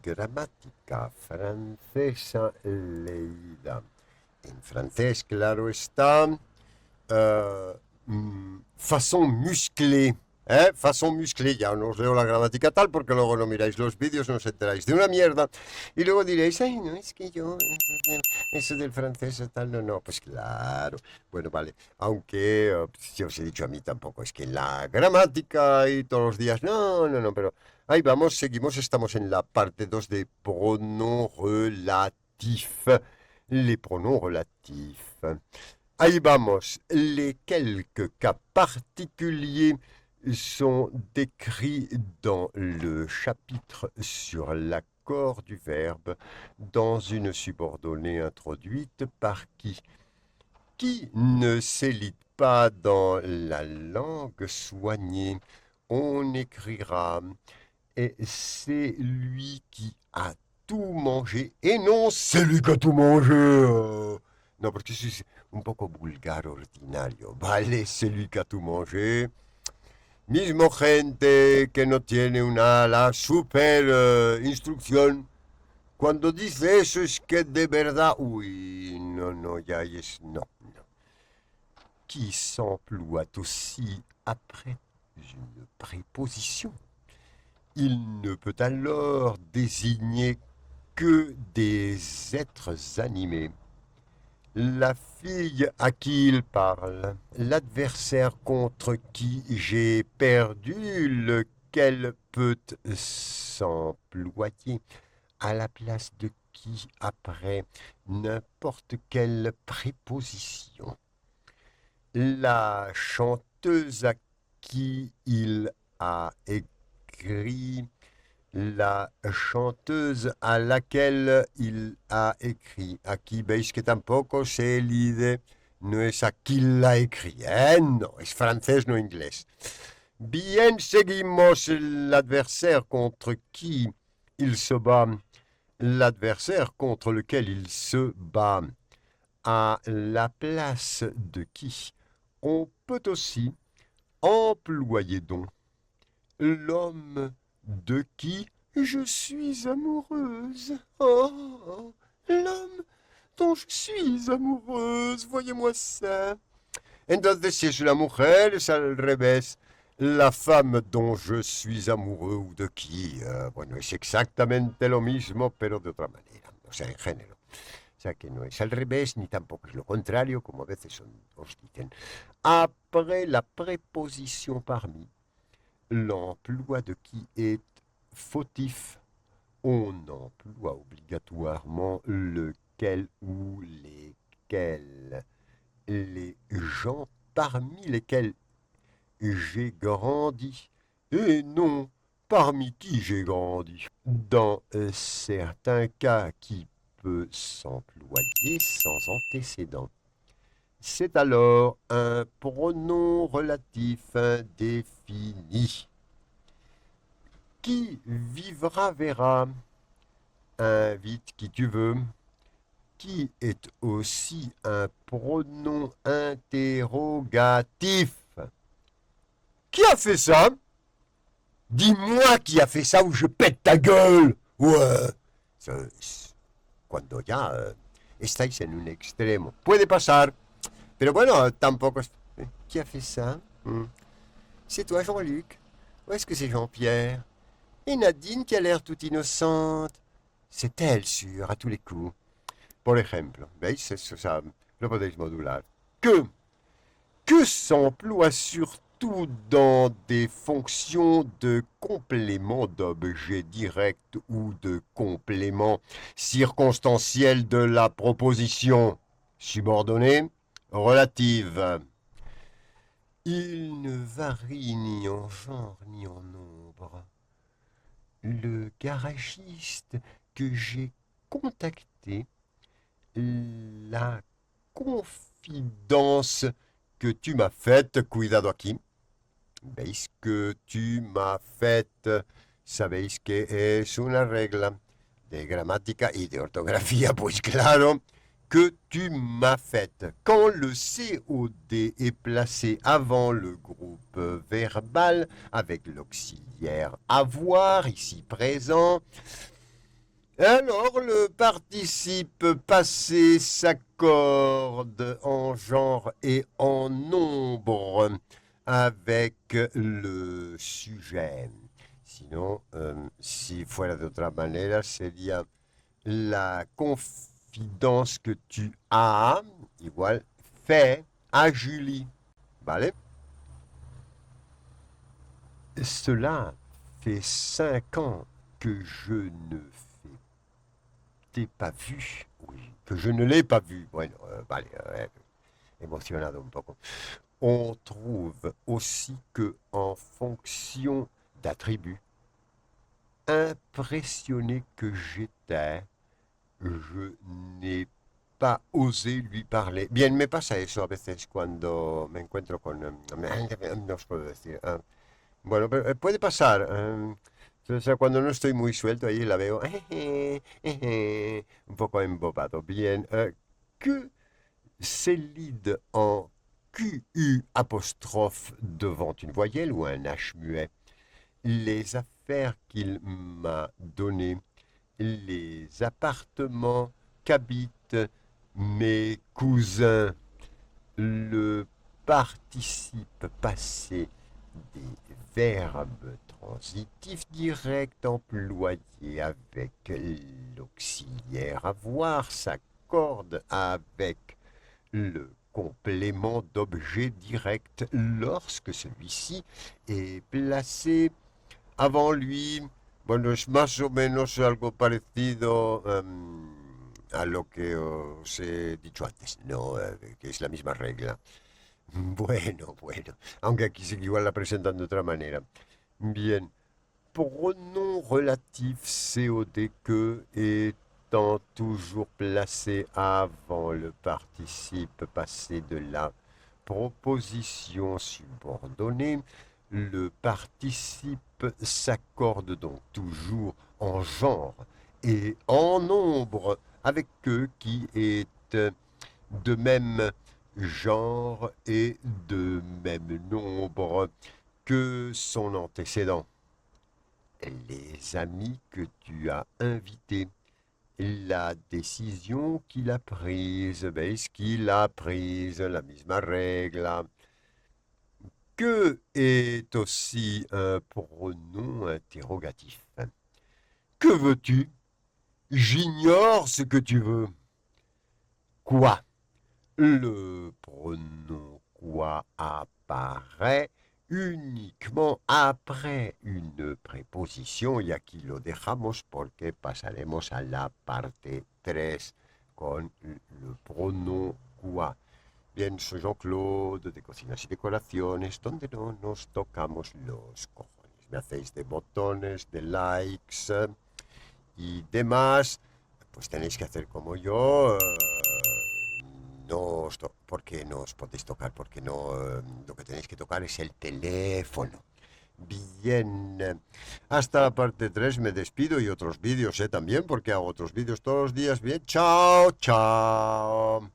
Gramática francesa leída. En francés, claro está. Façon musclée. Façon musclée. Ya no os leo la gramática tal porque luego no miráis los vídeos, no os enteráis de una mierda. Y luego diréis, ay, no, es que yo, eso del francés tal, no, no, pues claro. Bueno, vale. Aunque yo os he dicho a mí tampoco, es que la gramática y todos los días, no, no, no, pero ahí vamos, seguimos, estamos en la parte 2 de pronoms relatifs. Les pronoms relatifs. Ahí vamos. Les quelques cas particuliers sont décrits dans le chapitre sur l'accord du verbe dans une subordonnée introduite par qui ne s'élite pas dans la langue soignée. On écrira et c'est lui qui a tout mangé et non celui qui a tout mangé. No, porque es un poco vulgar, ordinario. Vale, celui qui a tout mangé. Mismo gente que no tiene la super instrucción. Cuando dice eso es que de verdad... Uy, no, no, ya es... No, no. Qui s'emploie aussi après une préposition. Il ne peut alors désigner que des êtres animés. La fille à qui il parle, l'adversaire contre qui j'ai perdu, lequel peut s'employer à la place de qui après n'importe quelle préposition. La chanteuse à qui il a écrit, la chanteuse a laquelle il a écrit. Aquí veis que tampoco se elide, no es aquí la écrit. No, es francés, no inglés. Bien, seguimos l'adversaire contre qui il se bat. L'adversaire contre lequel il se bat. À la place de qui on peut aussi employer donc l'homme de qui je suis amoureuse. Oh, l'homme dont je suis amoureuse, voyez-moi ça. Entonces, si es la mujer, es al revés. La femme dont je suis amoureux ou de qui, bueno, es exactamente lo mismo, pero de otra manera, o sea, en género. O sea, que no es al revés, ni tampoco es lo contrario, como a veces os dicen. Après la préposition parmi, l'emploi de qui est fautif, on emploie obligatoirement lequel ou lesquels. Les gens parmi lesquels j'ai grandi, et non parmi qui j'ai grandi. Dans certains cas qui peut s'employer sans antécédent. C'est alors un pronom relatif indéfini. Qui vivra verra. Invite qui tu veux. Qui est aussi un pronom interrogatif. Qui a fait ça? Dis-moi qui a fait ça ou je pète ta gueule. Ouais. Cuando ya estáis en un extremo. Puede pasar. Pero bueno, tampoco... Qui a fait ça? C'est toi, Jean-Luc? Ou est-ce que c'est Jean-Pierre? Et Nadine qui a l'air toute innocente? C'est elle, sûr, à tous les coups. Por ejemplo, ¿veis? Eso lo podéis modular. Que s'emploie surtout dans des fonctions de complément d'objet direct ou de complément circonstanciel de la proposition subordonnée relative. Il ne varie ni en genre ni en nombre. Le garagiste que j'ai contacté, la confidence que tu m'as faite, cuidado aquí, veis que tu m'as faite, sabéis que es una regla de gramática y de ortografía, pues claro, que tu m'as faite. Quand le COD est placé avant le groupe verbal avec l'auxiliaire avoir, ici présent, Alors, le participe passé s'accorde en genre et en nombre avec le sujet. Sinon, si fuera de otra manera, sería la confidence que tu as, igual, fait à Julie. ¿Vale? Cela fait 5 ans que je ne t'ai pas vu. Oui, que je ne l'ai pas vu. Bueno, vale, emocionado un poco. On trouve aussi que en fonction d'attributs, impressionné que j'étais, je n'ai pas osé lui parler. Bien, me pasa eso a veces cuando me encuentro con... no os puedo decir. Bueno, pero, puede pasar. O sea, cuando no estoy muy suelto, ahí la veo un poco embobado. Bien. Que s'élide en QU apostrophe devant une voyelle ou un H muet. Les affaires qu'il m'a données, les appartements qu'habitent mes cousins, le participe passé des verbes transitifs directs employés avec l'auxiliaire avoir s'accorde avec le complément d'objet direct lorsque celui-ci est placé avant lui. Bueno, es más o menos algo parecido a lo que os he dicho antes, ¿no? Que es la misma regla. Bueno, aunque aquí sí que igual la presentan de otra manera. Bien, pronom relatif COD que étant toujours placé avant le participe passé de la proposition subordonnée, le participe s'accorde donc toujours en genre et en nombre avec eux qui est de même genre et de même nombre que son antécédent. Les amis que tu as invités, la décision qu'il a prise, est-ce qu'il a prise la misma regla. Que est aussi un pronom interrogatif. Que veux-tu? J'ignore ce que tu veux. Quoi? Le pronom quoi apparaît uniquement après une préposition y aquí lo dejamos porque pasaremos a la parte 3 con le pronom quoi. Bien, soy Jean-Claude de Cocinas y Decoraciones, donde no nos tocamos los cojones. Me hacéis de botones, de likes y demás. Pues tenéis que hacer como yo. No os porque no os podéis tocar, porque no, lo que tenéis que tocar es el teléfono. Bien, hasta la parte 3 me despido y otros vídeos también, porque hago otros vídeos todos los días. Bien, chao, chao.